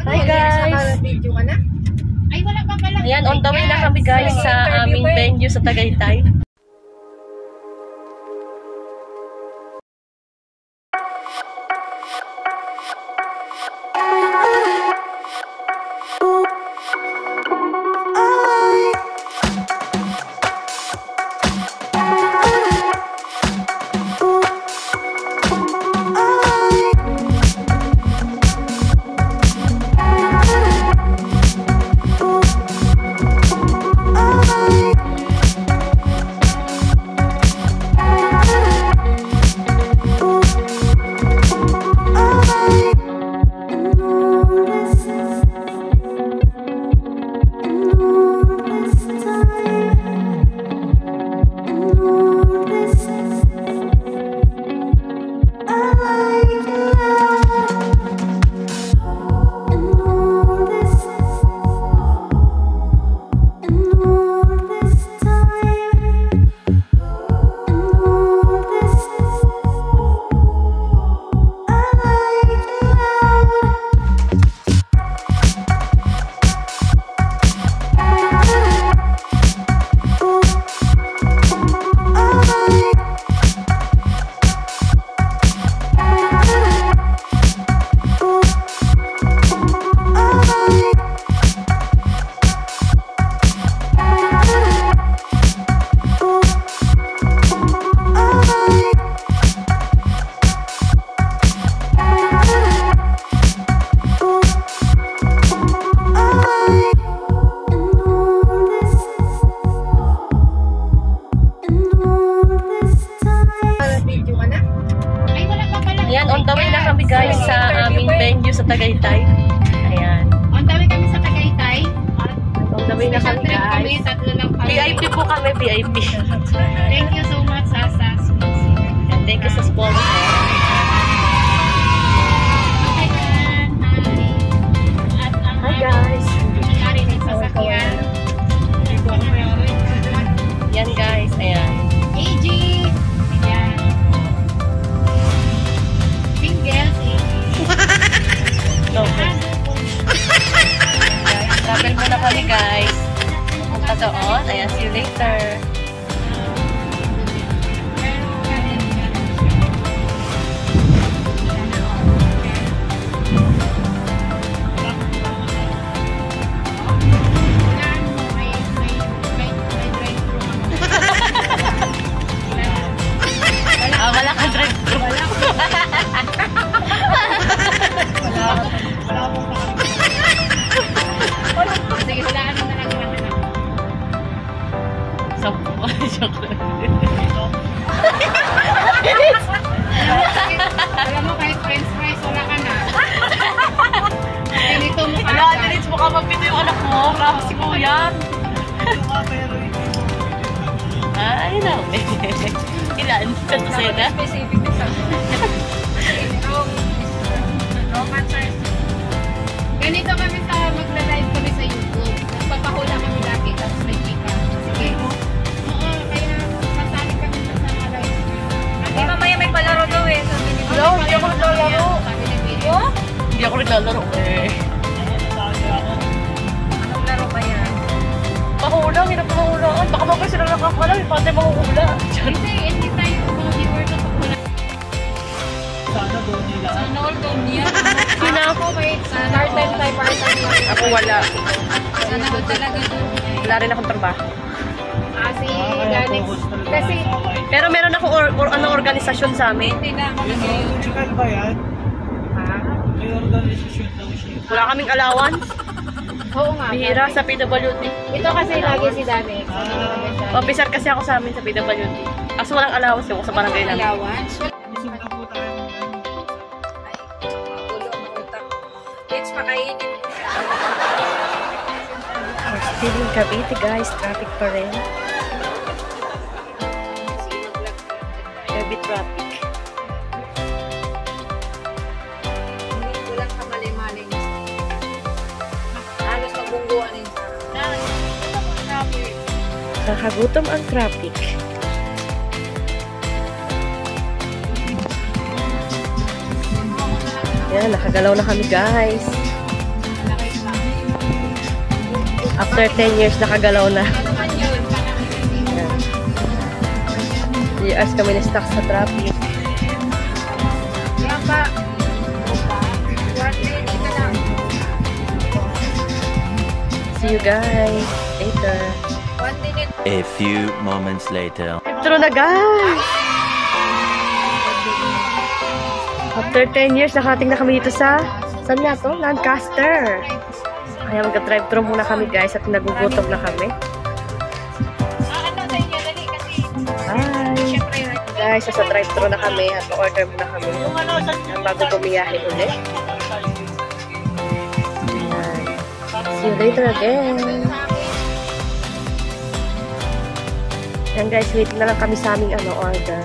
Hi guys! Ayan, on the way na kami guys sa aming venue sa Tagaytay. Ayan, on the way na kami guys sa aming venue sa Tagaytay. Ayan. On the way kami sa Tagaytay. On the way na kami guys. VIP po kami, VIP. Thank you so much sa sponsor. Thank you sa sponsor. Hi guys. Yan guys, ayan. AG. Ayan. Single. No. Travel muna kami guys. Punta doon. Ayan, see you later. Wala ka drive-thru. Sige, hulaan mo na lang yung ano. Sampo ka na chocolate. Alam mo, kahit french fries, wala ka na. Ganito mo ka. Wala, dirits mo ka magpito yung anak mo. Grabe si kuya. Ay, namin. Ilan? Ito sa'yo na? Specific na sa ganito kami sa magla-live kami sa YouTube. Papahula kami lagi, tapos may chika. Sige. Oo, kaya masali kami sa live stream. Hindi, mamaya may palaro daw eh. Hello, hindi ako naglalaro. Video? Hindi ako naglalaro eh. Anong laro ba yan? Mahula, hirap mahulaan. Baka mabay sila nakakala, pati mahuhula. Hindi tayo mga viewers na papula. Sana doon nila. Sana all doon niya. Sina ako? Part-time tayo, part-time tayo. Ako wala. Sana all talaga doon. Wala rin akong trabaho. Kasi, kasi, Pero meron akong organisasyon sa amin. hindi na ako Musical ba yan? ha? May organisasyon daw siya. Wala kaming allowance. Oo nga. Bihira sa PWD. Ito kasi lagi si Dani. Officer kasi ako sa amin sa PWD. Kaso walang allowance yung sa barangay namin. Allowance? Isip na po tayo. Let's pakainin. Still in Cavite guys, traffic pa rin. Heavy traffic. Walang kamali-mali. Halos magbungguan yun. Nakagutom ang traffic. Yan, nakagalaw na kami guys. After 10 years, nakagalaw na. Ano man yun? Years kami na-stuck sa traffic. Kaya pa. 120 ka lang. See you guys later. 1 minute. A few moments later. True na guys! After 10 years, nakating na kami dito sa, saan nga to? Lancaster. Kaya mag-drive-thru muna kami guys at nagugutom na kami. Ano sa inyo? Dali kasi. Bye! Siyempre, Guys, sa drive-thru na kami at order muna kami. Bago bumiyahe ulit. Ayan. See you later again. Yan guys, waiting na lang kami sa aming order.